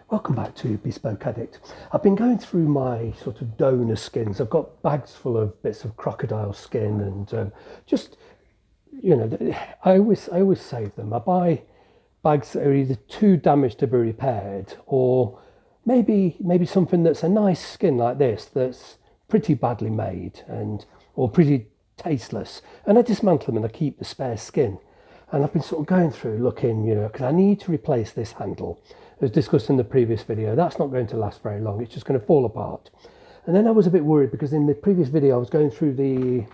Welcome back to Bespoke Addict. I've been going through my sort of donor skins. I've got bags full of bits of crocodile skin and just, I always save them. I buy bags that are either too damaged to be repaired or maybe something that's a nice skin like this that's pretty badly made or pretty tasteless. And I dismantle them and I keep the spare skin. And I've been sort of going through looking, because I need to replace this handle. As discussed in the previous video, that's not going to last very long. It's just going to fall apart. And then I was a bit worried because in the previous video I was going through the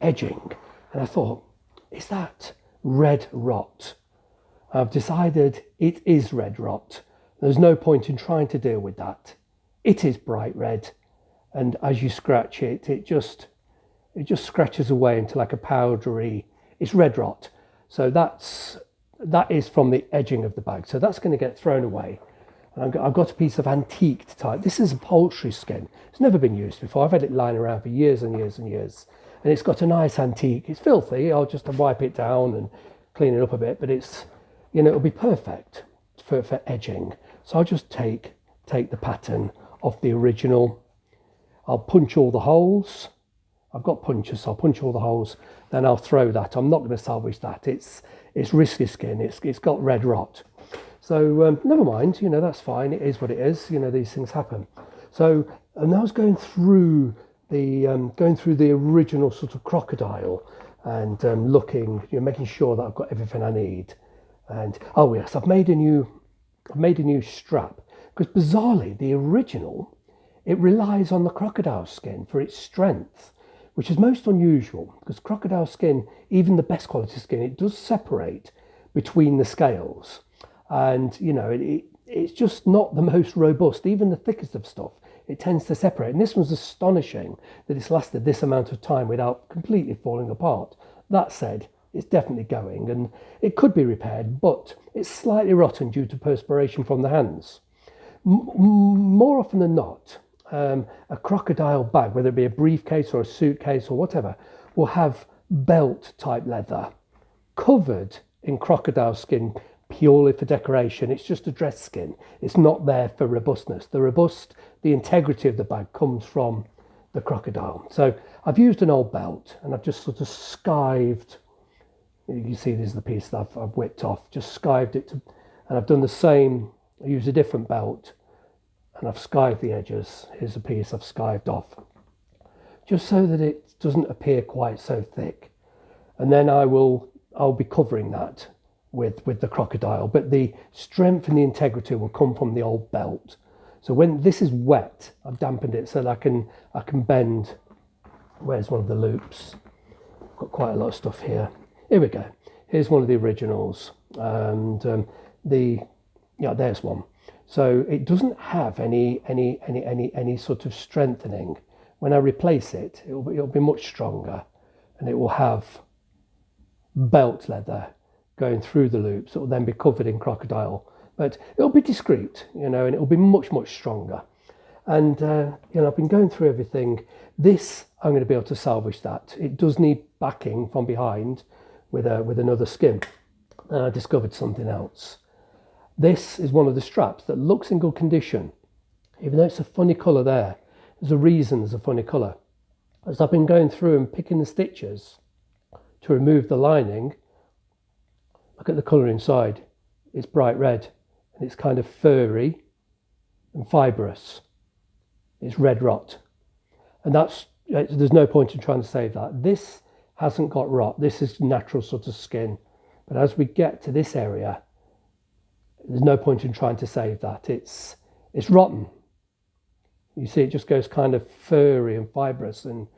edging and I thought, is that red rot? I've decided it is red rot. There's no point in trying to deal with that. It is bright red, and as you scratch it, it just scratches away into like a powdery. It's red rot. So that is from the edging of the bag. So that's going to get thrown away. And I've got a piece of antiqued type. This is a poultry skin. It's never been used before. I've had it lying around for years and years and years. And it's got a nice antique. It's filthy. I'll just wipe it down and clean it up a bit. But it's, it'll be perfect for edging. So I'll just take the pattern off the original. I'll punch all the holes. I've got punches, so I'll punch all the holes. Then I'll throw that. I'm not going to salvage that. It's risky skin. It's got red rot. So never mind. That's fine. It is what it is. These things happen. So and I was going through the original sort of crocodile and looking, making sure that I've got everything I need. And oh yes, I've made a new strap because bizarrely the original, it relies on the crocodile skin for its strength, which is most unusual because crocodile skin, even the best quality skin, it does separate between the scales. And, it's just not the most robust. Even the thickest of stuff, it tends to separate. And this was astonishing that it's lasted this amount of time without completely falling apart. That said, it's definitely going and it could be repaired, but it's slightly rotten due to perspiration from the hands. More often than not, a crocodile bag, whether it be a briefcase or a suitcase or whatever, will have belt type leather covered in crocodile skin purely for decoration. It's just a dress skin. It's not there for robustness. The integrity of the bag comes from the crocodile. So I've used an old belt and I've just sort of skived. You can see this is the piece that I've whipped off, just skived it and I've done the same. I use a different belt and I've skived the edges. Here's a piece I've skived off, just so that it doesn't appear quite so thick. And then I'll be covering that with the crocodile, but the strength and the integrity will come from the old belt. So when this is wet, I've dampened it so that I can bend. Where's one of the loops? Got quite a lot of stuff here. Here we go. Here's one of the originals, and there's one. So it doesn't have any sort of strengthening. When I replace it, it'll be much stronger, and it will have belt leather going through the loops. It will then be covered in crocodile, but it'll be discreet, and it'll be much stronger. And I've been going through everything. This I'm going to be able to salvage that. It does need backing from behind with another skin. And I discovered something else. This is one of the straps that looks in good condition, even though it's a funny colour there. There's a reason there's a funny colour. As I've been going through and picking the stitches to remove the lining, look at the colour inside. It's bright red and it's kind of furry and fibrous. It's red rot. And there's no point in trying to save that. This hasn't got rot. This is natural sort of skin. But as we get to this area, there's no point in trying to save that. It's rotten. You see, it just goes kind of furry and fibrous and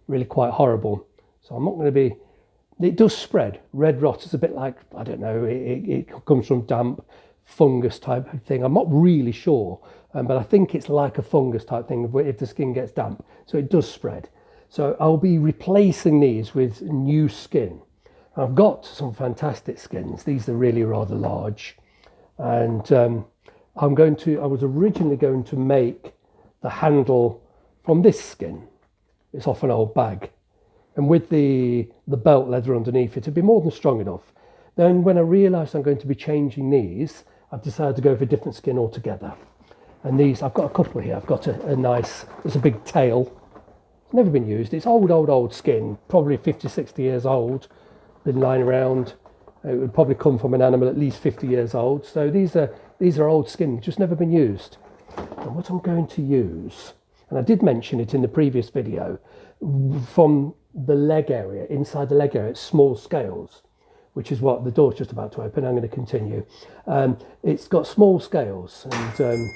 really quite horrible. So I'm not going to be. It does spread. Red rot is a bit like, I don't know, it comes from damp fungus type of thing. I'm not really sure, but I think it's like a fungus type thing if the skin gets damp. So it does spread. So I'll be replacing these with new skin. I've got some fantastic skins. These are really rather large. And I was originally going to make the handle from this skin. It's off an old bag. And with the belt leather underneath it, it'd be more than strong enough. Then when I realised I'm going to be changing these, I've decided to go for a different skin altogether. And these, I've got a couple here. I've got a nice, there's a big tail. It's never been used. It's old skin, probably 50, 60 years old. Been lying around. It would probably come from an animal at least 50 years old. So these are old skin, just never been used. And what I'm going to use, and I did mention it in the previous video, from the leg area, inside the leg area, it's small scales, which is what the door's just about to open. I'm going to continue. It's got small scales, and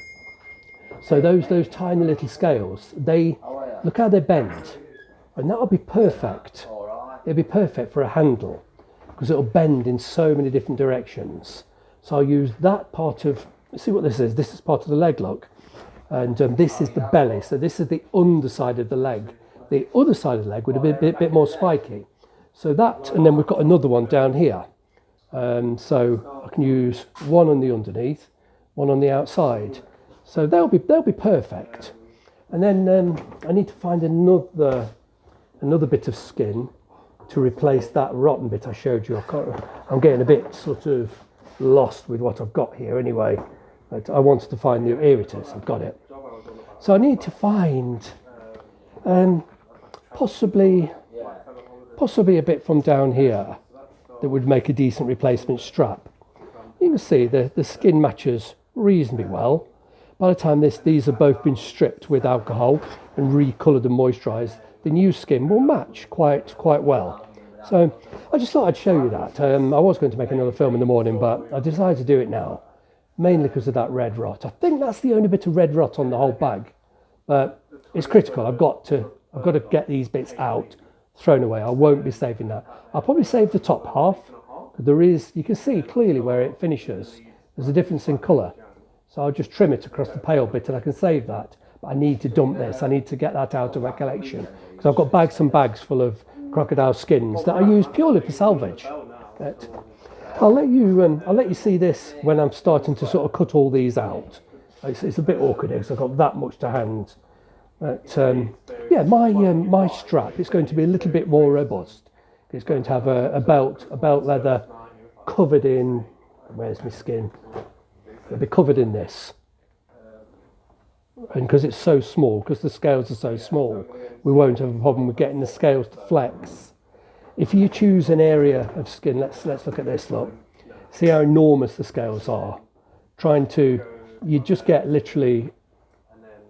so those tiny little scales, they look how they bend, and that'll be perfect. It'll be perfect for a handle because it'll bend in so many different directions. So I'll use that part of. See what this is. This is part of the leg, look, and this is the belly. So this is the underside of the leg. The other side of the leg would be a bit more spiky. So that, and then we've got another one down here. So I can use one on the underneath, one on the outside. So they'll be perfect. And then I need to find another bit of skin to replace that rotten bit I showed you. I'm getting a bit sort of lost with what I've got here anyway. But I wanted to find the, here it is, I've got it. So I need to find possibly a bit from down here that would make a decent replacement strap. You can see the skin matches reasonably well. By the time these have both been stripped with alcohol and recoloured and moisturised, the new skin will match quite well. So I just thought I'd show you that. I was going to make another film in the morning, but I decided to do it now, mainly because of that red rot. I think that's the only bit of red rot on the whole bag, but it's critical. I've got to get these bits out, thrown away. I won't be saving that. I'll probably save the top half. You can see clearly where it finishes. There's a difference in colour. So I'll just trim it across the pale bit and I can save that. But I need to dump this. I need to get that out of my collection because I've got bags and bags full of crocodile skins that I use purely for salvage. But I'll let you see this when I'm starting to sort of cut all these out. It's a bit awkward because I've got that much to hand. But yeah, my strap is going to be a little bit more robust. It's going to have a belt leather covered in. Where's my skin? It'll be covered in this. And because it's so small, because the scales are so small, we won't have a problem with getting the scales to flex. If you choose an area of skin, let's look at this, look. See how enormous the scales are. You just get literally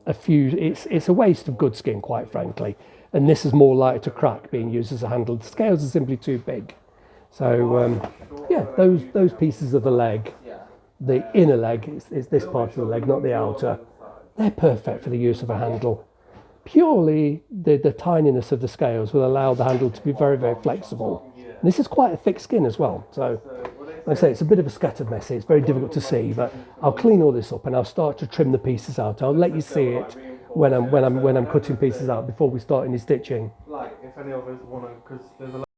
a few, it's a waste of good skin, quite frankly. And this is more likely to crack being used as a handle. The scales are simply too big. So yeah, those pieces of the leg, the inner leg is this part of the leg, not the outer. They're perfect for the use of a handle. Purely the tininess of the scales will allow the handle to be very, very flexible. And this is quite a thick skin as well. So like I say, it's a bit of a scattered mess. It's very difficult to see, but I'll clean all this up and I'll start to trim the pieces out. I'll let you see it when I'm cutting pieces out before we start any stitching. Like if any of us want to, because there's a